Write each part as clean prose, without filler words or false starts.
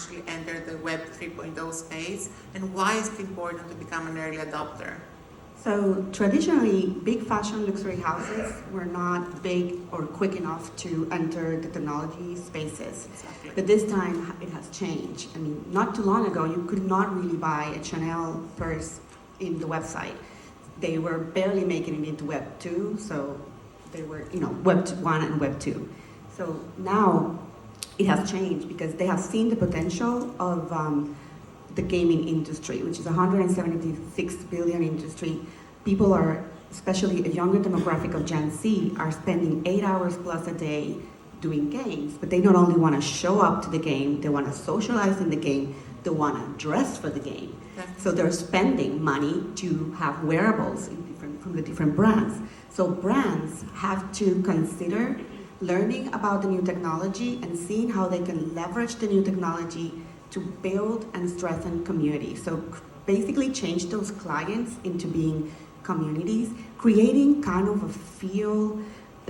actually enter the Web 3.0 space, and why is it important to become an early adopter? So traditionally, big fashion luxury houses were not big or quick enough to enter the technology spaces. Exactly. But this time it has changed. I mean, not too long ago, you could not really buy a Chanel purse in the website. They were barely making it into Web 2, so they were, Web 1 and Web 2. So now it has changed because they have seen the potential of the gaming industry, which is a 176 billion industry. People are, especially a younger demographic of Gen Z, are spending 8 hours plus a day doing games, but they not only want to show up to the game, they want to socialize in the game, they want to dress for the game. So they're spending money to have wearables from the different brands. So brands have to consider learning about the new technology and seeing how they can leverage the new technology to build and strengthen community. So basically change those clients into being communities, creating kind of a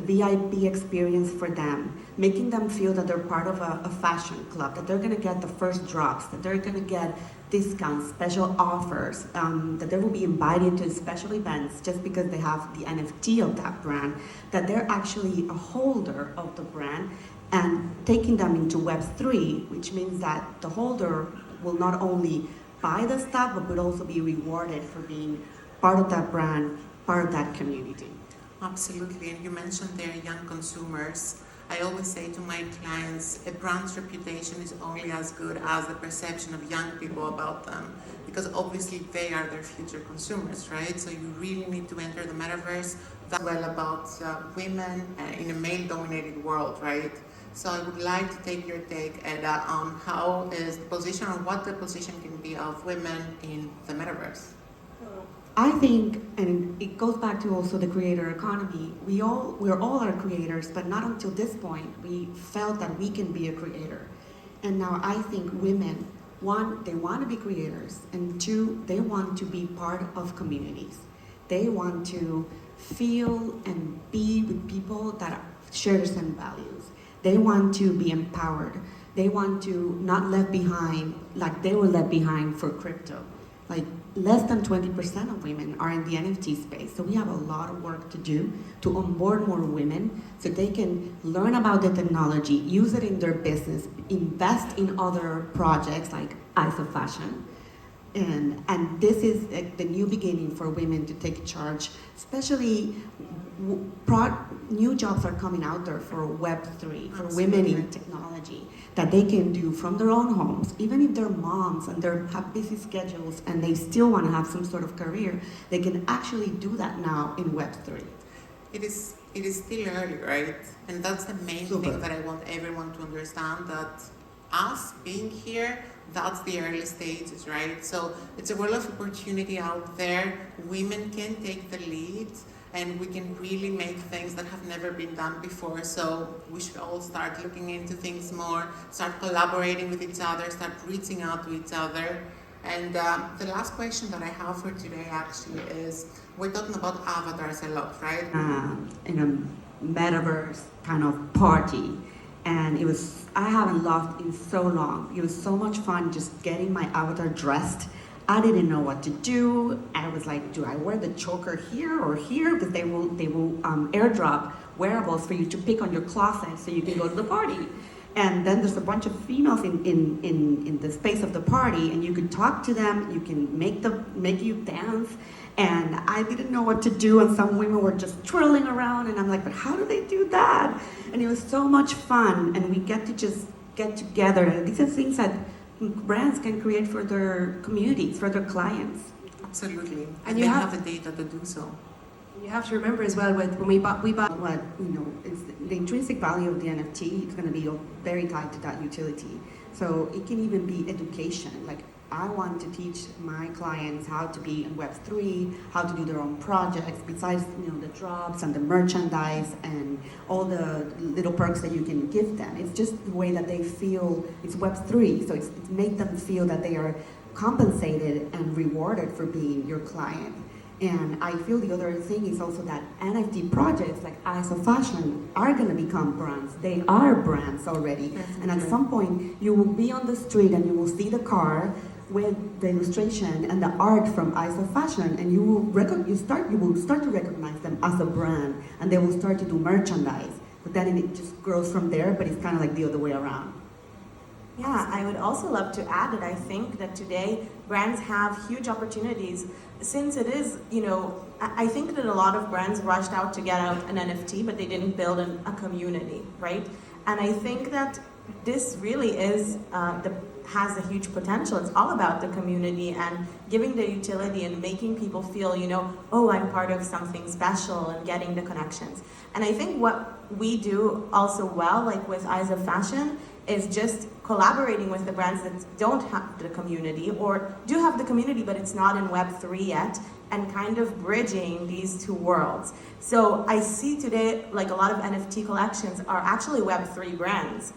VIP experience for them, making them feel that they're part of a fashion club, that they're gonna get the first drops, that they're gonna get discounts, special offers, that they will be invited to special events just because they have the NFT of that brand, that they're actually a holder of the brand, and taking them into Web3, which means that the holder will not only buy the stuff, but will also be rewarded for being part of that brand, part of that community. Absolutely, and you mentioned they're young consumers. I always say to my clients, a brand's reputation is only as good as the perception of young people about them, because obviously they are their future consumers, right? So you really need to enter the metaverse that well about women in a male-dominated world, right? So I would like to take your take, Eda, on how is the position or what the position can be of women in the metaverse. I think, and it goes back to also the creator economy, we're all are creators, but not until this point we felt that we can be a creator. And now I think women, one, they want to be creators, and two, they want to be part of communities. They want to feel and be with people that share the same values. They want to be empowered. They want to not left behind like they were left behind for crypto. Like less than 20% of women are in the NFT space. So we have a lot of work to do to onboard more women so they can learn about the technology, use it in their business, invest in other projects like ISO Fashion. And this is the new beginning for women to take charge, especially new jobs are coming out there for Web3, for women in technology, that they can do from their own homes. Even if they're moms and they have busy schedules and they still want to have some sort of career, they can actually do that now in Web3. It is still early, right? And that's the main thing that I want everyone to understand, that us being here, that's the early stages, right? So it's a world of opportunity out there. Women can take the lead, and we can really make things that have never been done before. So we should all start looking into things more, start collaborating with each other, start reaching out to each other. And the last question that I have for today actually is, we're talking about avatars a lot, right? In a metaverse kind of party. And I haven't laughed in so long. It was so much fun just getting my avatar dressed. I didn't know what to do. I was like, do I wear the choker here or here? Because they will airdrop wearables for you to pick on your closet so you can go to the party. And then there's a bunch of females in the space of the party, and you can talk to them, you can make you dance. And I didn't know what to do, and some women were just twirling around, and I'm like, but how do they do that? And it was so much fun, and we get to just get together. And these are things that brands can create for their communities, for their clients. Absolutely. And you have the data to do so. You have to remember as well, when we bought what it's the intrinsic value of the NFT is going to be very tied to that utility. So it can even be education. Like I want to teach my clients how to be in Web3, how to do their own projects, besides the drops and the merchandise and all the little perks that you can give them. It's just the way that they feel. It's Web3, so it's make them feel that they are compensated and rewarded for being your client. And I feel the other thing is also that NFT projects like Eyes of Fashion are going to become brands. They are brands already. And at some point, you will be on the street and you will see the car with the illustration and the art from Eyes of Fashion, and you will start to recognize them as a brand, and they will start to do merchandise. But then it just grows from there. But it's kind of like the other way around. Yeah, I would also love to add that I think that today brands have huge opportunities since it is, I think that a lot of brands rushed out to get out an NFT, but they didn't build a community, right? And I think that this really has a huge potential. It's all about the community and giving the utility and making people feel, oh, I'm part of something special and getting the connections. And I think what we do also well, like with Eyes of Fashion, is just collaborating with the brands that don't have the community or do have the community but it's not in Web3 yet, and kind of bridging these two worlds. So I see today like a lot of NFT collections are actually Web3 brands.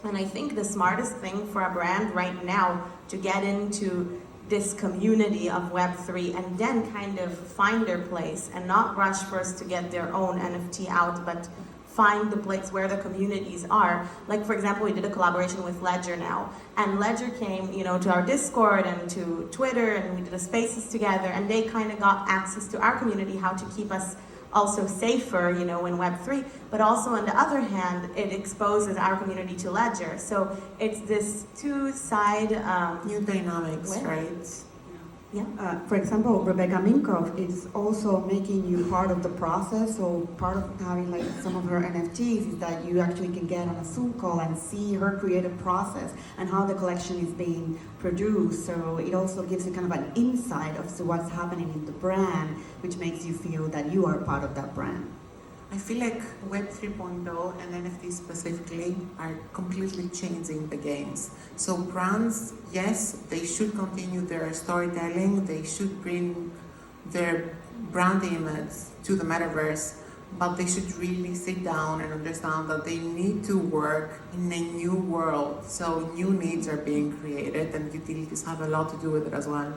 And I think the smartest thing for a brand right now to get into this community of Web3 and then kind of find their place and not rush first to get their own NFT out, but find the place where the communities are. Like for example, we did a collaboration with Ledger now, and Ledger came, to our Discord and to Twitter, and we did a Spaces together, and they kind of got access to our community, how to keep us also safer, in Web3. But also on the other hand, it exposes our community to Ledger. So it's this two-side New dynamics, way. right? Yeah. For example, Rebecca Minkoff is also making you part of the process. So part of having like some of her NFTs is that you actually can get on a Zoom call and see her creative process and how the collection is being produced. So it also gives you kind of an insight of what's happening in the brand, which makes you feel that you are part of that brand. I feel like Web 3.0 and NFTs specifically are completely changing the games. So brands, yes, they should continue their storytelling, they should bring their brand image to the metaverse, but they should really sit down and understand that they need to work in a new world. So new needs are being created and utilities have a lot to do with it as well.